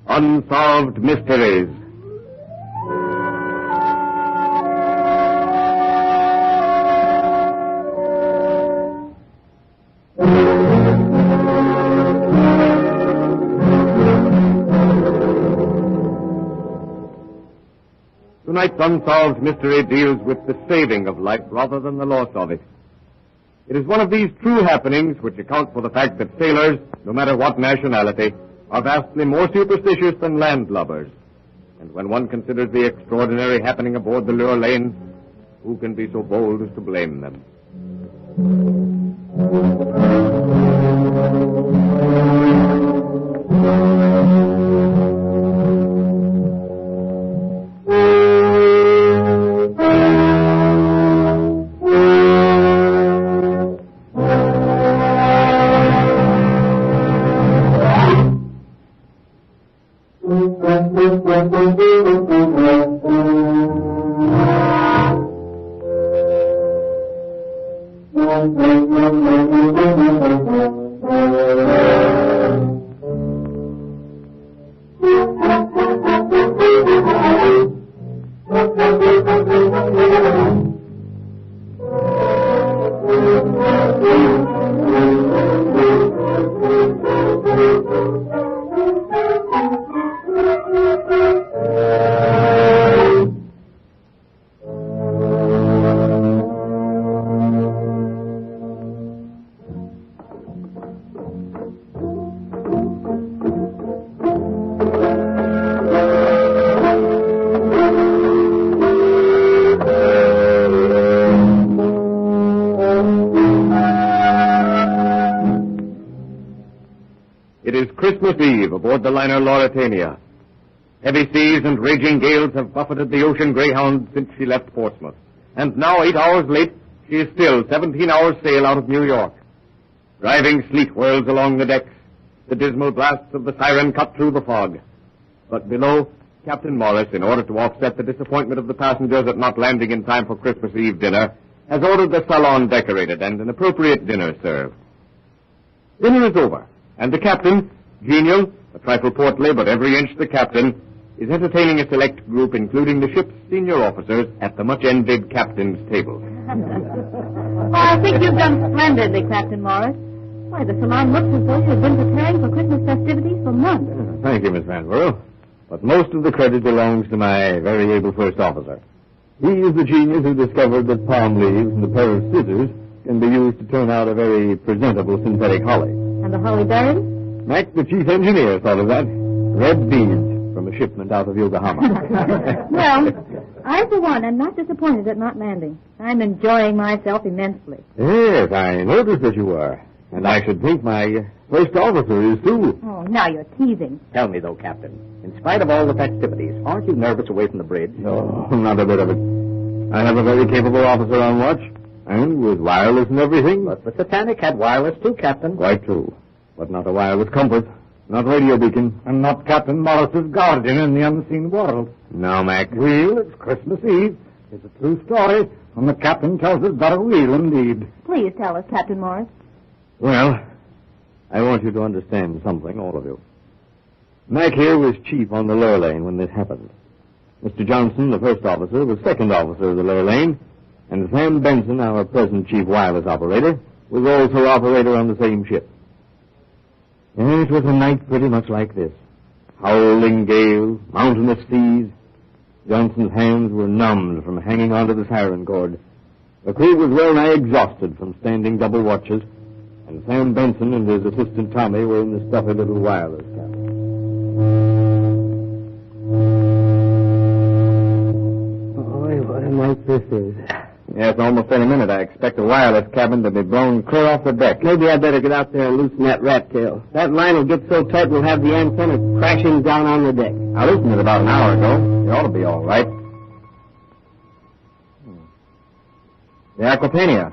Unsolved Mysteries. Tonight's Unsolved Mystery deals with the saving of life rather than the loss of it. It is one of these true happenings which account for the fact that sailors, no matter what nationality, are vastly more superstitious than landlubbers. And when one considers the extraordinary happening aboard the Lure Lane, who can be so bold as to blame them? It is Christmas Eve aboard the liner Lauretania. Heavy seas and raging gales have buffeted the ocean greyhound since she left Portsmouth. And now, 8 hours late, she is still 17 hours sail out of New York. Driving sleet whirls along the decks. The dismal blasts of the siren cut through the fog. But below, Captain Morris, in order to offset the disappointment of the passengers at not landing in time for Christmas Eve dinner, has ordered the salon decorated and an appropriate dinner served. Dinner is over, and the captain, genial, a trifle portly, but every inch the captain, is entertaining a select group, including the ship's senior officers, at the much-envied captain's table. Oh, I think you've done splendidly, Captain Morris. Why, the salon looks as though you've been preparing for Christmas festivities for months. Thank you, Miss Vanborough. But most of the credit belongs to my very able first officer. He is the genius who discovered that palm leaves and a pair of scissors can be used to turn out a very presentable synthetic holly. And the holly berries? Mac, the chief engineer, thought of that. Red beads from a shipment out of Yokohama. Well, I, for one, am not disappointed at not landing. I'm enjoying myself immensely. Yes, I noticed that you are. And I should think my first officer is, too. Oh, now you're teasing. Tell me, though, Captain, in spite of all the festivities, aren't you nervous away from the bridge? No, not a bit of it. I have a very capable officer on watch, and with wireless and everything. But the Titanic had wireless, too, Captain. Quite true. But not a wireless compass, not radio beacon. And not Captain Morris's guardian in the unseen world. No, Mac. Well, it's Christmas Eve. It's a true story, and the captain tells it very well indeed. Please tell us, Captain Morris. Well, I want you to understand something, all of you. Mac here was chief on the Lure Lane when this happened. Mr. Johnson, the first officer, was second officer of the Lure Lane, and Sam Benson, our present chief wireless operator, was also operator on the same ship. And it was a night pretty much like this. Howling gales, mountainous seas. Johnson's hands were numbed from hanging onto the siren cord. The crew was well nigh exhausted from standing double watches, and Sam Benson and his assistant Tommy were in the stuffy little wireless cabin. Boy, what a night this is. Yes, almost any minute I expect the wireless cabin to be blown clear off the deck. Maybe I'd better get out there and loosen that rat tail. That line will get so tight we'll have the antenna crashing down on the deck. I loosened it about an hour ago. You ought to be all right. The Aquitania.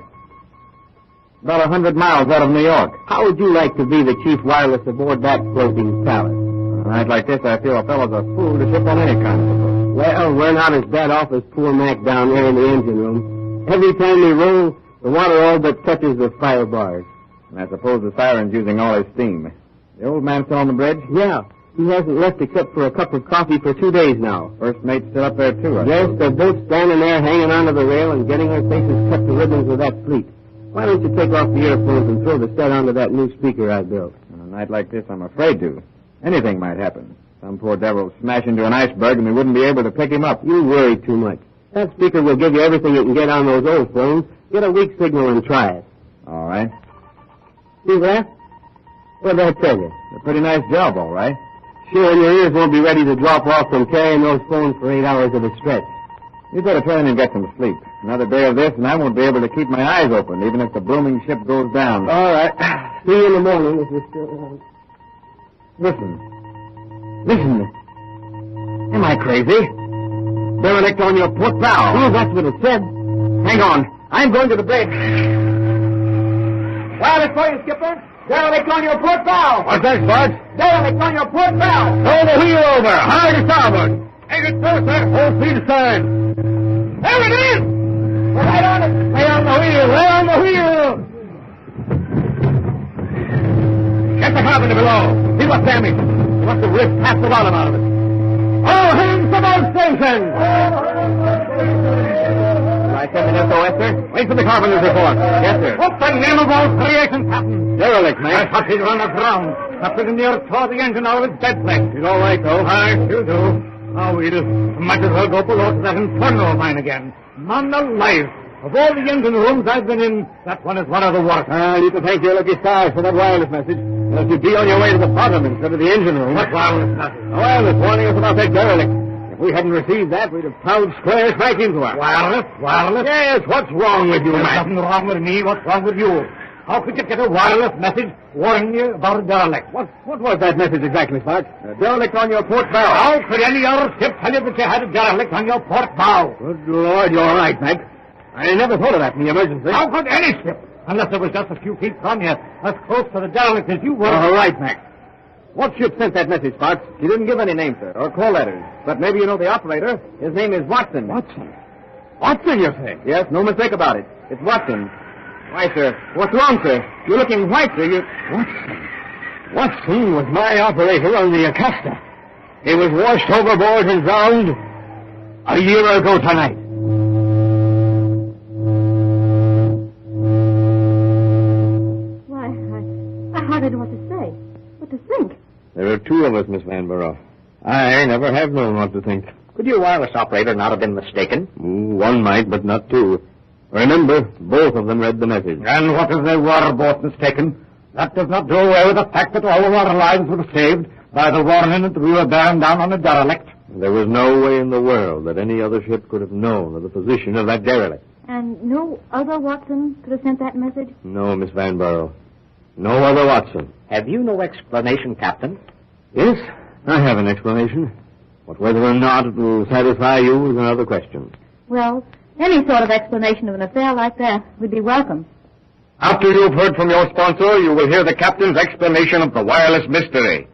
About 100 miles out of New York. How would you like to be the chief wireless aboard that floating palace? A night like this, I feel a fellow's a fool to ship on any kind of a boat. Well, we're not as bad off as poor Mac down there in the engine room. Every time we roll, the water all but touches the fire bars. And I suppose the siren's using all his steam. The old man still on the bridge? Yeah, he hasn't left except for a cup of coffee for 2 days now. First mate's still up there, too, Yes, they're both standing there hanging onto the rail and getting their faces cut to ribbons with that fleet. Why don't you take off the earphones and throw the set onto that new speaker I built? On a night like this, I'm afraid to. Anything might happen. Some poor devil will smash into an iceberg and we wouldn't be able to pick him up. You worry too much. That speaker will give you everything you can get on those old phones. Get a weak signal and try it. All right. See that? What did I tell you? It's a pretty nice job, all right. Sure, and your ears won't be ready to drop off from carrying those phones for 8 hours at a stretch. You'd better try and get some sleep. Another day of this, and I won't be able to keep my eyes open, even if the blooming ship goes down. All right. See you in the morning if you're still... Listen. Am I crazy? Derelict on your port bow. Oh, that's what it said. Hang on. I'm going to the bridge. Wireless for you, Skipper. Derelict on your port bow. What's that, Bart? Derelict on your port bow. Throw the wheel over. Hard to starboard. Take it through, sir. Full speed aside. There it is! We're right on it. Lay on the wheel. Lay on the wheel. Get the carpenter below. See what's damaged. You must have ripped half the bottom out of it. All hands to both stations. I send an SOS, sir? Wait for the carpenter's report. Yes, sir. What the name of all creation, Captain? Derelict, mate. I thought he'd run aground. Up in the earth, tore the engine out of its dead flesh. He's all right, though. I sure do. Now, we just might as well go below to that inferno of mine again. Man alive. Of all the engine rooms I've been in, that one is one of the worst. You can thank your lucky stars for that wireless message. Unless you'd be on your way to the bottom instead of the engine room. What wireless message? A wireless warning us about that derelict. If we hadn't received that, we'd have plowed square smack into her. Wireless? Wireless? Yes, what's wrong with you, There's man? nothing wrong with me. What's wrong with you? How could you get a wireless message warning you about a derelict? What was that message exactly, Sparks? A derelict on your port bow. How could any other ship tell you that you had a derelict on your port bow? Good Lord, you're right, Mac. I never thought of that in the emergency. How could any ship, unless it was just a few feet from you, as close to the derelict as you were? All right, Mac. What ship sent that message, Sparks? He didn't give any name, sir, or call letters. But maybe you know the operator. His name is Watson. Watson? Watson, you say? Yes, no mistake about it. It's Watson. Why, sir? What's wrong, sir? You're looking white, sir. Watson? Watson was my operator on the Acasta. He was washed overboard and drowned a year ago tonight. Why, I hardly know what to say. What to think. There are two of us, Miss Vanborough. I never have known what to think. Could your wireless operator not have been mistaken? One might, but not two. Remember, both of them read the message. And what if they were both mistaken? That does not do away with the fact that all of our lives were saved by the warning that we were bearing down on a derelict. There was no way in the world that any other ship could have known of the position of that derelict. And no other Watson could have sent that message? No, Miss Vanborough. No other Watson. Have you no explanation, Captain? Yes, I have an explanation. But whether or not it will satisfy you is another question. Well, any sort of explanation of an affair like that would be welcome. After you've heard from your sponsor, you will hear the captain's explanation of the wireless mystery.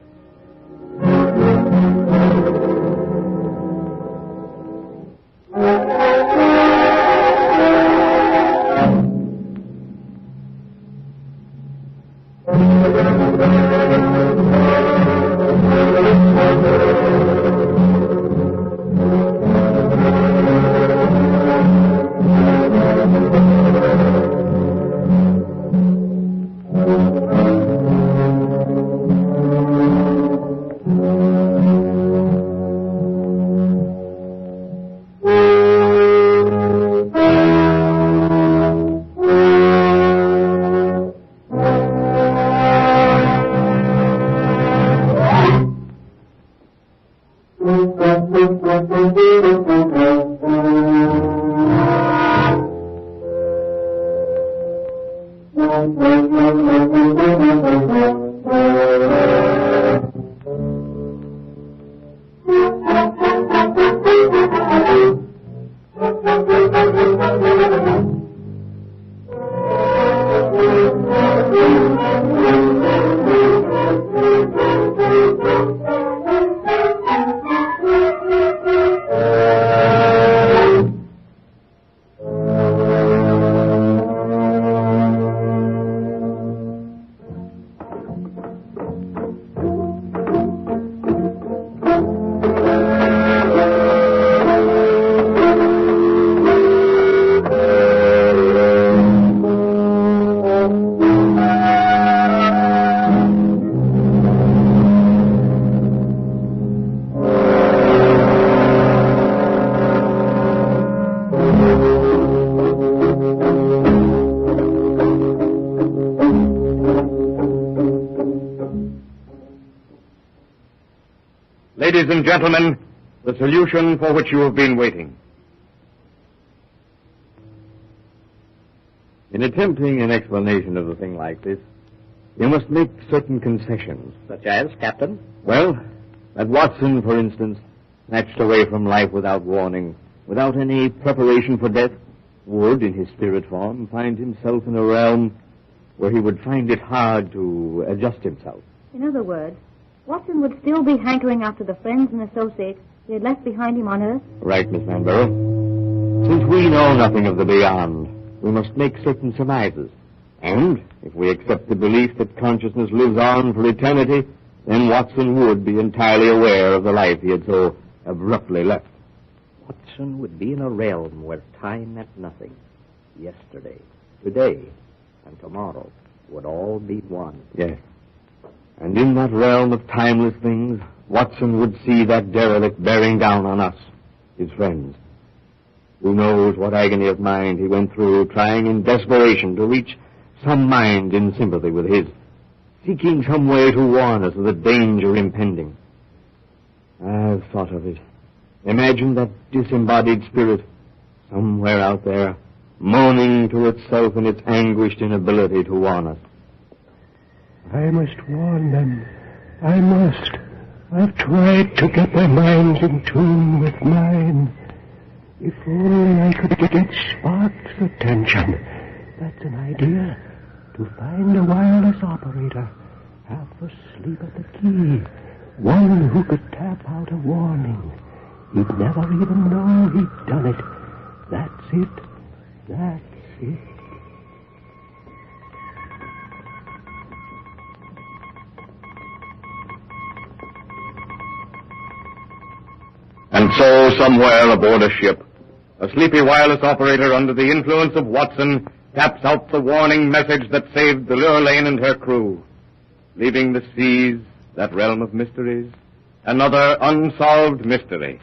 Ladies and gentlemen, the solution for which you have been waiting. In attempting an explanation of a thing like this, you must make certain concessions. Such as, Captain? Well, that Watson, for instance, snatched away from life without warning, without any preparation for death, would, in his spirit form, find himself in a realm where he would find it hard to adjust himself. In other words, Watson would still be hankering after the friends and associates he had left behind him on Earth? Right, Miss Vanborough. Since we know nothing of the beyond, we must make certain surmises. And if we accept the belief that consciousness lives on for eternity, then Watson would be entirely aware of the life he had so abruptly left. Watson would be in a realm where time meant nothing. Yesterday, today, and tomorrow would all be one. Yes. And in that realm of timeless things, Watson would see that derelict bearing down on us, his friends. Who knows what agony of mind he went through, trying in desperation to reach some mind in sympathy with his, seeking some way to warn us of the danger impending. I've thought of it. Imagine that disembodied spirit, somewhere out there, moaning to itself in its anguished inability to warn us. I must warn them. I must. I've tried to get their minds in tune with mine. If only I could get Spark's attention. That's an idea. To find a wireless operator, half asleep at the key. One who could tap out a warning. He'd never even know he'd done it. That's it. That's it. And so, somewhere aboard a ship, a sleepy wireless operator under the influence of Watson taps out the warning message that saved the Lurlane and her crew, leaving the seas, that realm of mysteries, another unsolved mystery.